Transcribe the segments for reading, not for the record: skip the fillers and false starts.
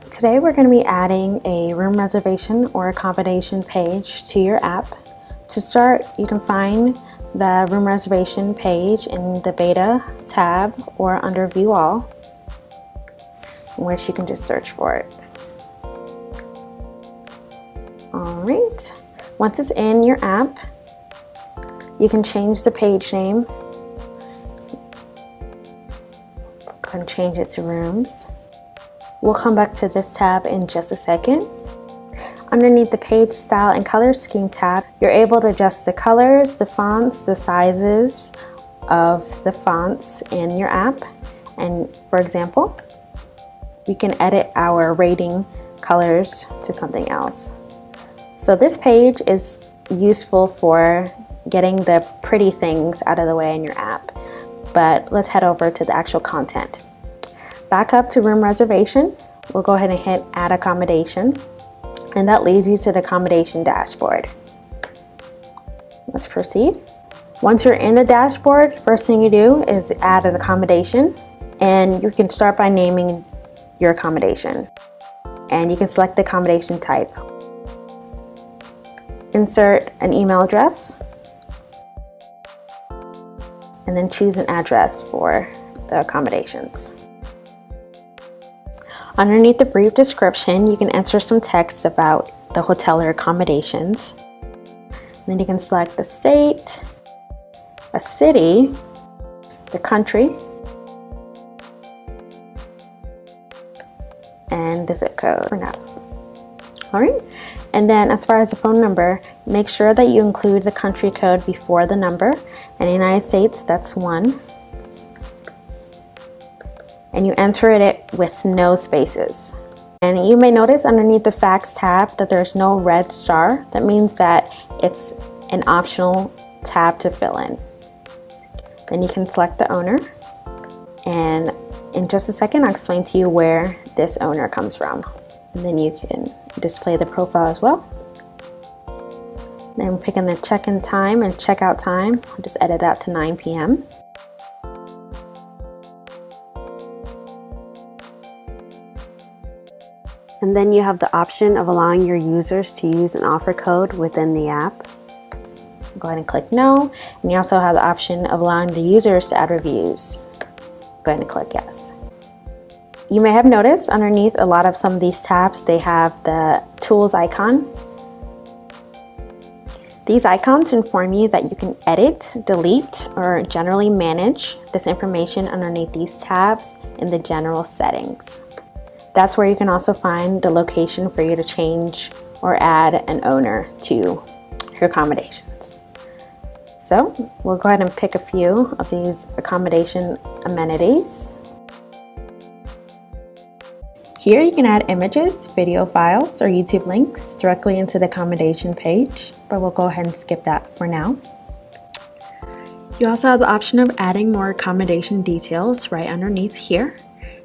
Today we're going to be adding a room reservation or accommodation page to your app. To start, you can find the room reservation page in the beta tab or under view all, which you can just search for it. Alright, once it's in your app, you can change the page name. Go ahead and change it to rooms. We'll come back to this tab in just a second. Underneath the page style and color scheme tab, you're able to adjust the colors, the fonts, the sizes of the fonts in your app. And for example, we can edit our rating colors to something else. So this page is useful for getting the pretty things out of the way in your app. But let's head over to the actual content. Back up to room reservation, we'll go ahead and hit add accommodation, and that leads you to the accommodation dashboard. Let's proceed. Once you're in the dashboard, first thing you do is add an accommodation, and you can start by naming your accommodation. And you can select the accommodation type. Insert an email address, and then choose an address for the accommodations. Underneath the brief description, you can enter some text about the hotel or accommodations. Then you can select the state, a city, the country, and the zip code for now. Alright, and then as far as the phone number, make sure that you include the country code before the number. In the United States, that's 1. And you enter it with no spaces. And you may notice underneath the facts tab that there's no red star. That means that it's an optional tab to fill in. Then you can select the owner. And in just a second, I'll explain to you where this owner comes from. And then you can display the profile as well. Then pick in the check-in time and check-out time. I'll just edit that to 9 p.m. And then you have the option of allowing your users to use an offer code within the app. Go ahead and click no. And you also have the option of allowing the users to add reviews. Go ahead and click yes. You may have noticed underneath a lot of some of these tabs, they have the tools icon. These icons inform you that you can edit, delete, or generally manage this information underneath these tabs in the general settings. That's where you can also find the location for you to change or add an owner to your accommodations. So we'll go ahead and pick a few of these accommodation amenities. Here you can add images, video files, or YouTube links directly into the accommodation page, but we'll go ahead and skip that for now. You also have the option of adding more accommodation details right underneath here.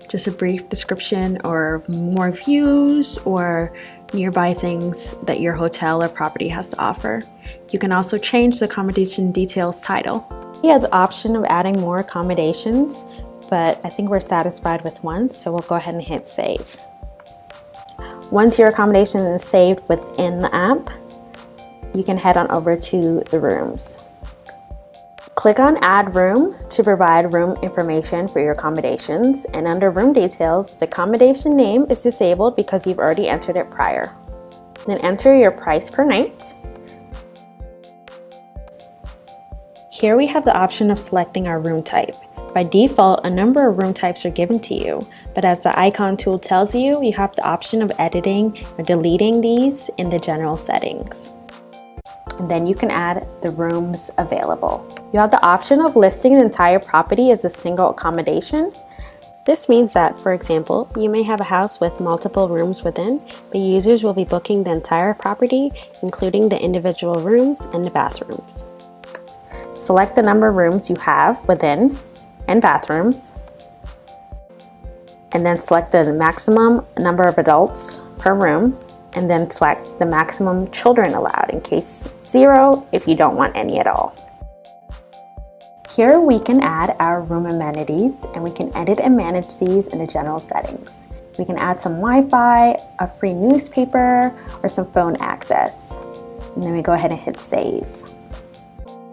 Just a brief description or more views or nearby things that your hotel or property has to offer. You can also change the accommodation details title. You have the option of adding more accommodations, but I think we're satisfied with one, so we'll go ahead and hit save. Once your accommodation is saved within the app, you can head on over to the rooms. Click on Add Room to provide room information for your accommodations, and under Room Details, the accommodation name is disabled because you've already entered it prior. Then enter your price per night. Here we have the option of selecting our room type. By default, a number of room types are given to you, but as the icon tool tells you, you have the option of editing or deleting these in the general settings. And then you can add the rooms available. You have the option of listing the entire property as a single accommodation. This means that, for example, you may have a house with multiple rooms within, but users will be booking the entire property, including the individual rooms and the bathrooms. Select the number of rooms you have within and bathrooms, and then select the maximum number of adults per room, and then select the maximum children allowed, in case 0 if you don't want any at all. Here we can add our room amenities, and we can edit and manage these in the general settings. We can add some Wi-Fi, a free newspaper, or some phone access. And then we go ahead and hit save.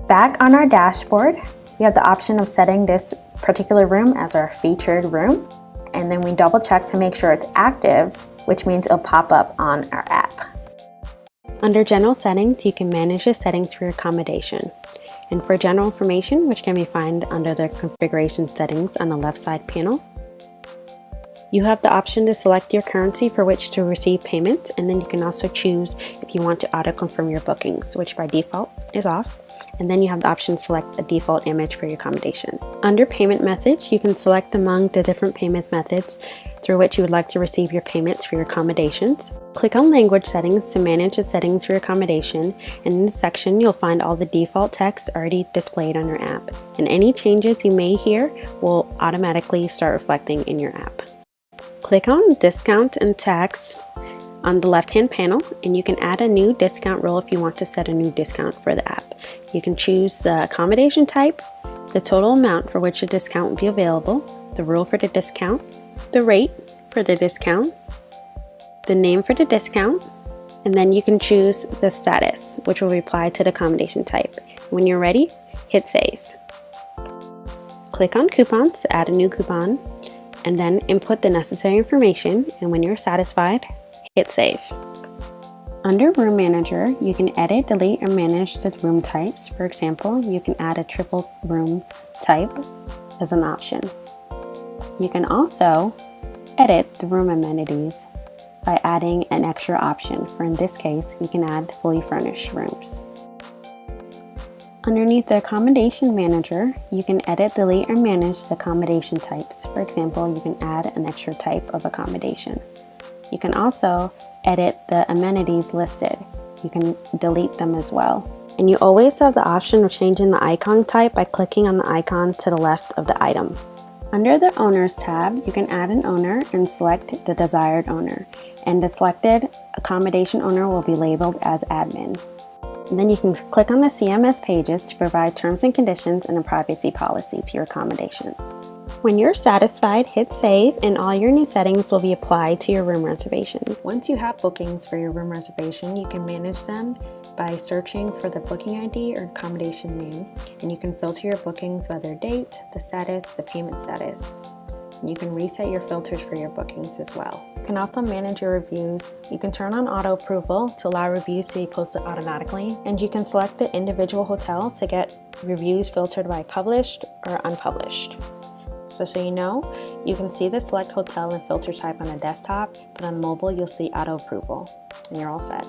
Back on our dashboard, we have the option of setting this particular room as our featured room. And then we double check to make sure it's active, which means it'll pop up on our app. Under general settings, you can manage the settings for your accommodation. And for general information, which can be found under the configuration settings on the left side panel, you have the option to select your currency for which to receive payment, and then you can also choose if you want to auto-confirm your bookings, which by default is off. And then you have the option to select a default image for your accommodation. Under payment methods, you can select among the different payment methods through which you would like to receive your payments for your accommodations. Click on language settings to manage the settings for your accommodation, and in this section you'll find all the default text already displayed on your app. And any changes you may hear will automatically start reflecting in your app. Click on Discount and Tax on the left-hand panel, and you can add a new discount rule if you want to set a new discount for the app. You can choose the accommodation type, the total amount for which a discount will be available, the rule for the discount, the rate for the discount, the name for the discount, and then you can choose the status, which will reply to the accommodation type. When you're ready, hit save. Click on Coupons to add a new coupon, and then input the necessary information, and when you're satisfied, hit save. Under Room Manager, you can edit, delete, or manage the room types. For example, you can add a triple room type as an option. You can also edit the room amenities by adding an extra option. For in this case, we can add fully furnished rooms. Underneath the Accommodation Manager, you can edit, delete, or manage the accommodation types. For example, you can add an extra type of accommodation. You can also edit the amenities listed. You can delete them as well. And you always have the option of changing the icon type by clicking on the icon to the left of the item. Under the Owners tab, you can add an owner and select the desired owner. And the selected accommodation owner will be labeled as admin. And then you can click on the CMS pages to provide terms and conditions and a privacy policy to your accommodation. When you're satisfied, hit save, and all your new settings will be applied to your room reservation. Once you have bookings for your room reservation, you can manage them by searching for the booking ID or accommodation name, and you can filter your bookings by their date, the status, the payment status. And you can reset your filters for your bookings as well. You can also manage your reviews. You can turn on auto approval to allow reviews to be posted automatically, and you can select the individual hotel to get reviews filtered by published or unpublished. So you know, you can see the select hotel and filter type on a desktop, but on mobile you'll see auto approval, and you're all set.